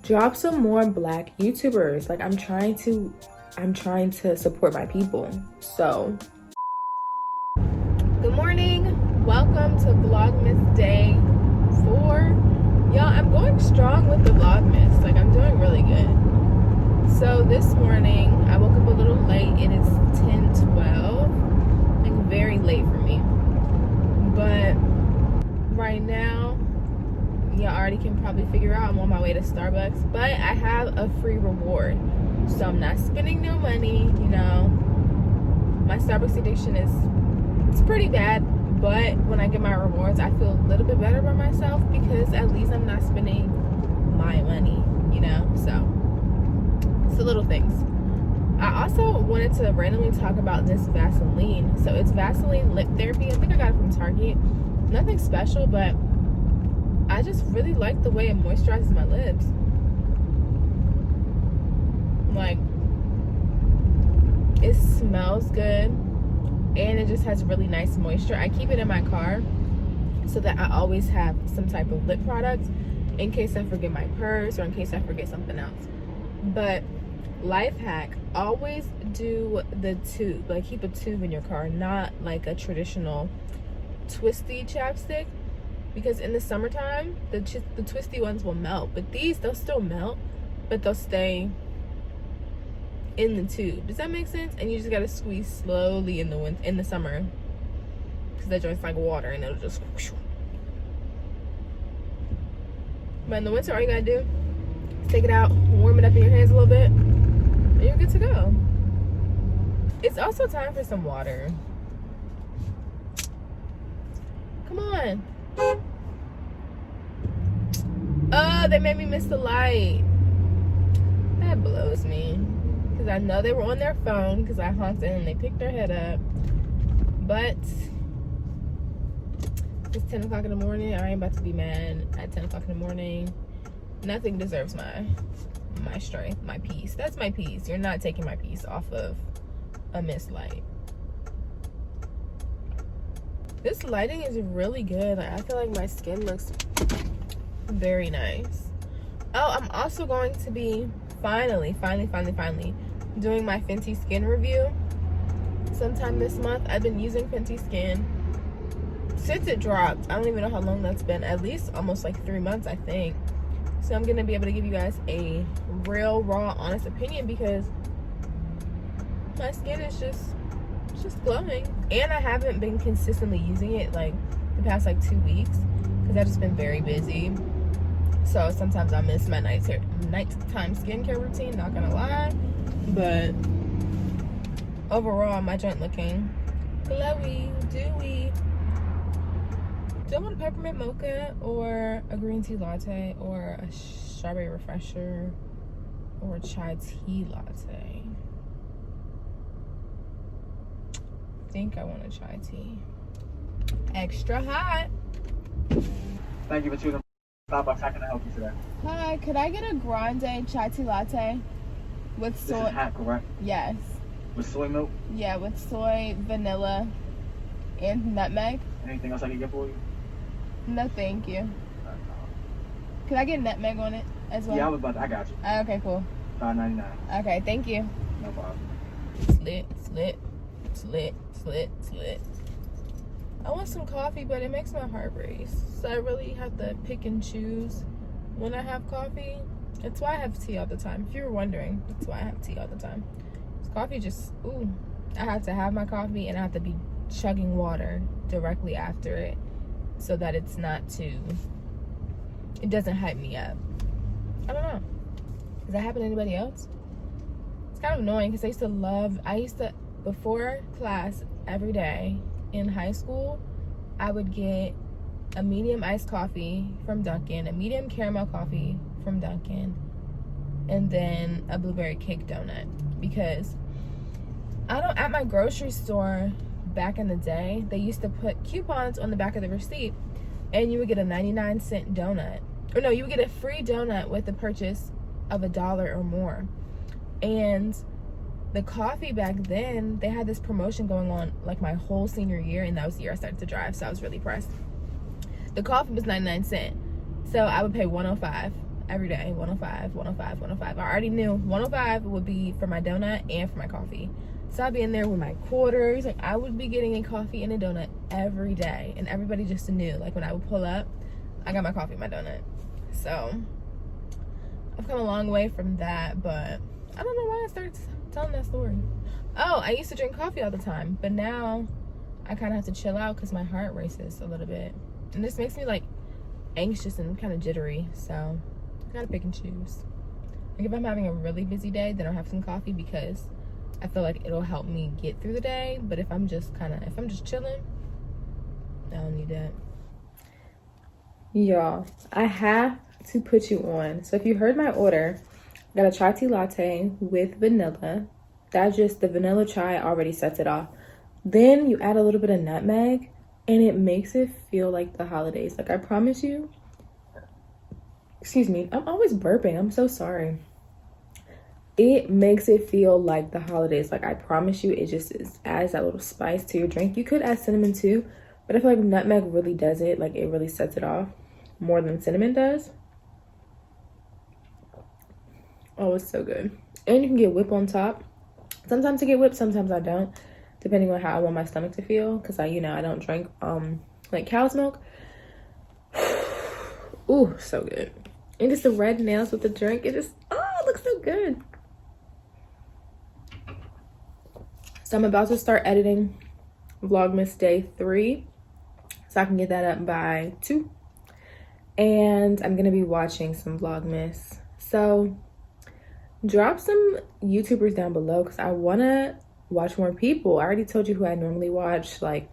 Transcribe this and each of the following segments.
Drop some more Black YouTubers. Like, I'm trying to support my people. So good morning, welcome to Vlogmas day 4. Y'all, I'm going strong with the Vlogmas. Like, I'm doing really good. So this morning I woke up a little late. It is 10:12, like very late for me, but right now y'all already can probably figure out I'm on my way to Starbucks, but I have a free reward, so I'm not spending no money. You know, my Starbucks addiction it's pretty bad, but when I get my rewards I feel a little bit better about myself because at least I'm not spending my money, you know. So it's the little things. I also wanted to randomly talk about this Vaseline. So it's Vaseline lip therapy. I think I got it from Target. Nothing special, but I just really like the way it moisturizes my lips. Like, it smells good and it just has really nice moisture. I keep it in my car so that I always have some type of lip product in case I forget my purse or in case I forget something else. But life hack, always do the tube. Like, keep a tube in your car, not like a traditional twisty chapstick, because in the summertime the twisty ones will melt, but these, they'll still melt but they'll stay in the tube. Does that make sense? And you just gotta squeeze slowly in the summer, because that joint's like water and it'll just whoosh. But in the winter, all you gotta do is take it out, warm it up in your hands a little bit, and you're good to go. It's also time for some water. Come on. Oh, they made me miss the light. That blows me, because I know they were on their phone because I honked in and they picked their head up. But it's 10 o'clock in the morning. I ain't about to be mad at 10 o'clock in the morning. Nothing deserves my strength, my peace. That's my peace. You're not taking my peace off of a missed light. This lighting is really good. Like, I feel like my skin looks very nice. Oh, I'm also going to be finally doing my Fenty skin review sometime this month. I've been using Fenty skin since it dropped. I don't even know how long that's been. At least almost like 3 months, I think. So I'm gonna be able to give you guys a real, raw, honest opinion, because my skin is just glowing, and I haven't been consistently using it like the past like 2 weeks because I've just been very busy. So sometimes I miss my nighttime skincare routine, not gonna lie. But overall, my joint looking glowy, dewy. Do I want a peppermint mocha or a green tea latte or a strawberry refresher or a chai tea latte? I think I want a chai tea. Extra hot. Thank you for choosing Starbucks. How can I help you today? Hi, could I get a grande chai tea latte with soy? This is hot, correct? Yes. With soy milk? Yeah, with soy, vanilla, and nutmeg. Anything else I can get for you? No, thank you. Could I get nutmeg on it as well? Yeah, I got you. Okay, cool. $5.99. Okay, thank you. No problem. Slit. I want some coffee, but it makes my heart race. So I really have to pick and choose when I have coffee. That's why I have tea all the time. If you were wondering, that's why I have tea all the time. Coffee just, ooh. I have to have my coffee and I have to be chugging water directly after it so that it doesn't hype me up. I don't know. Does that happen to anybody else? It's kind of annoying because I used to, before class every day in high school, I would get a medium iced coffee from Dunkin', a medium caramel coffee from Dunkin', and then a blueberry cake donut. Because at my grocery store back in the day, they used to put coupons on the back of the receipt, and you would get a 99-cent donut. Or no, you would get a free donut with the purchase of $1 or more. And the coffee back then, they had this promotion going on like my whole senior year, and that was the year I started to drive, so I was really pressed. The coffee was 99 cents, so I would pay $105 every day. 105, 105, 105. I already knew 105 would be for my donut and for my coffee. So I'd be in there with my quarters. Like, I would be getting a coffee and a donut every day. And everybody just knew, like, when I would pull up, I got my coffee and my donut. So I've come a long way from that, but I don't know why I started telling that story. Oh, I used to drink coffee all the time, but now I kind of have to chill out because my heart races a little bit. And this makes me, like, anxious and kind of jittery. So I gotta pick and choose. Like, if I'm having a really busy day, then I'll have some coffee because I feel like it'll help me get through the day. But if I'm just chilling, I don't need that. Y'all, I have to put you on. So if you heard my order, I got a chai tea latte with vanilla. That's just the vanilla chai already sets it off. Then you add a little bit of nutmeg and it makes it feel like the holidays. Like, I promise you. Excuse me, I'm always burping. I'm so sorry. It makes it feel like the holidays. Like, I promise you, it just adds that little spice to your drink. You could add cinnamon too, but I feel like nutmeg really does it. Like, it really sets it off more than cinnamon does. Oh, it's so good. And you can get whip on top. Sometimes I get whipped, sometimes I don't, depending on how I want my stomach to feel, because I don't drink like cow's milk. Ooh, so good. And just the red nails with the drink, it looks so good. So I'm about to start editing Vlogmas Day 3 so I can get that up by 2. And I'm gonna be watching some Vlogmas. So drop some YouTubers down below because I wanna watch more people. I already told you who I normally watch, like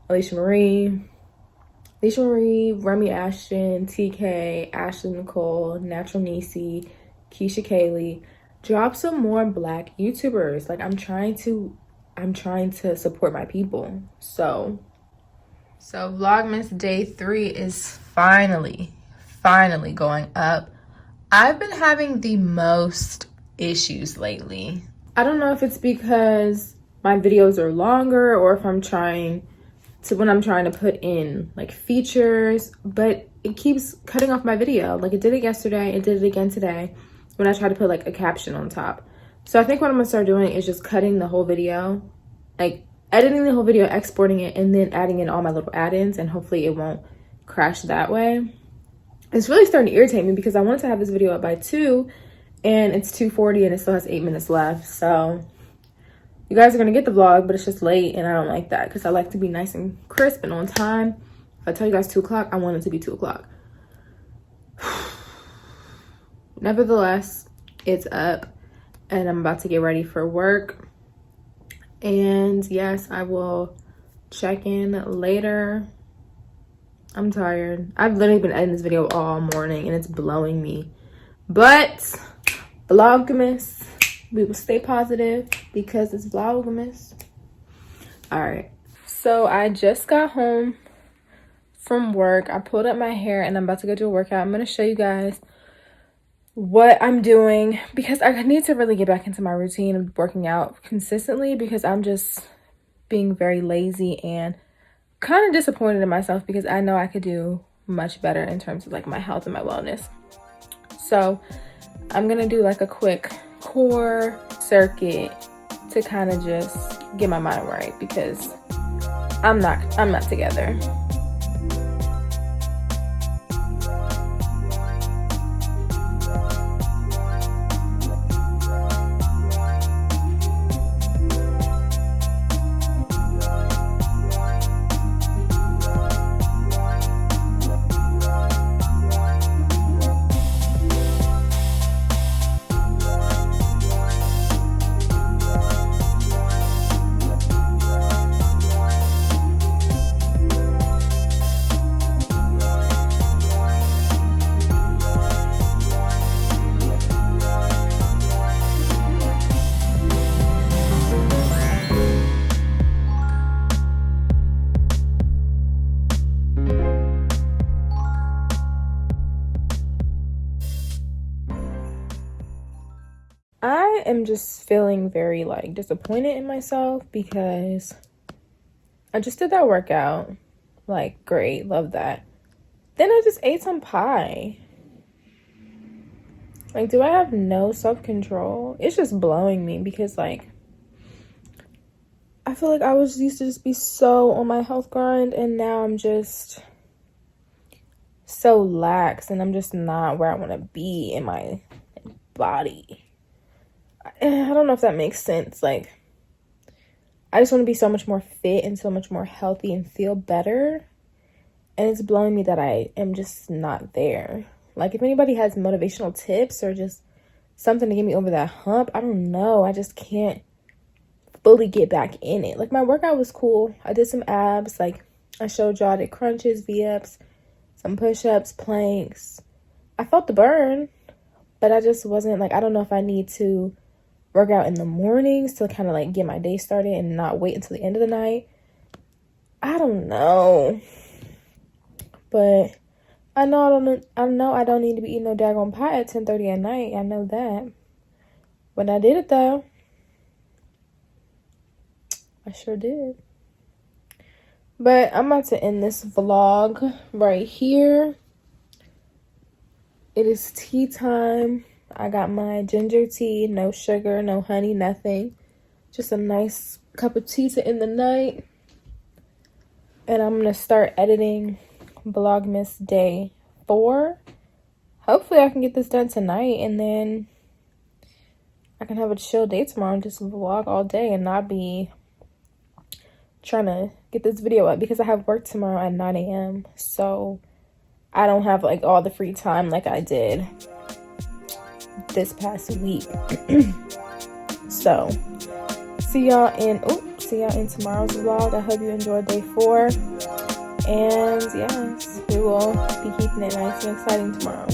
Alicia Marie, Remy Ashton, TK, Ashley Nicole, Natural Niecy, Keisha Kaylee. Drop some more Black YouTubers. Like, I'm trying to support my people. So Vlogmas Day 3 is finally going up. I've been having the most issues lately. I don't know if it's because my videos are longer or if when I'm trying to put in like features, but it keeps cutting off my video. Like, it did it yesterday, it did it again today when I try to put like a caption on top. So I think what I'm gonna start doing is just cutting the whole video, like editing the whole video, exporting it, and then adding in all my little add-ins, and hopefully it won't crash that way. It's really starting to irritate me because I wanted to have this video up by 2 and it's 2:40 and it still has 8 minutes left. So you guys are gonna get the vlog, but it's just late, and I don't like that because I like to be nice and crisp and on time. If I tell you guys 2 o'clock, I want it to be 2 o'clock. Nevertheless, it's up and I'm about to get ready for work. And yes, I will check in later. I'm tired. I've literally been editing this video all morning and it's blowing me. But Vlogmas, we will stay positive because it's Vlogmas. All right. So I just got home from work. I pulled up my hair and I'm about to go do a workout. I'm going to show you guys what I'm doing because I need to really get back into my routine of working out consistently because I'm just being very lazy and kind of disappointed in myself because I know I could do much better in terms of like my health and my wellness. So I'm gonna do like a quick core circuit to kind of just get my mind right because I'm not together. I am just feeling very like disappointed in myself because I just did that workout. Like, great, love that. Then I just ate some pie. Like, do I have no self-control? It's just blowing me because, like, I feel like I was used to just be so on my health grind, and now I'm just so lax, and I'm just not where I want to be in my body. I don't know if that makes sense. Like, I just want to be so much more fit and so much more healthy and feel better, and it's blowing me that I am just not there. Like, if anybody has motivational tips or just something to get me over that hump, I don't know. I just can't fully get back in it. Like, my workout was cool. I did some abs. Like, I showed y'all, I did crunches, V-ups, some push-ups, planks. I felt the burn, but I just wasn't, like, I don't know if I need to work out in the mornings to kind of, like, get my day started and not wait until the end of the night. I don't know. But I know I don't need to be eating no daggone pie at 10:30 at night. I know that. But I did it, though. I sure did. But I'm about to end this vlog right here. It is tea time. I got my ginger tea, no sugar, no honey, nothing. Just a nice cup of tea to end the night. And I'm going to start editing Vlogmas Day 4. Hopefully I can get this done tonight, and then I can have a chill day tomorrow and just vlog all day and not be trying to get this video up because I have work tomorrow at 9 a.m. So I don't have like all the free time like I did this past week. So see y'all in tomorrow's vlog. I hope you enjoyed day 4. And yes, we will be keeping it nice and exciting tomorrow.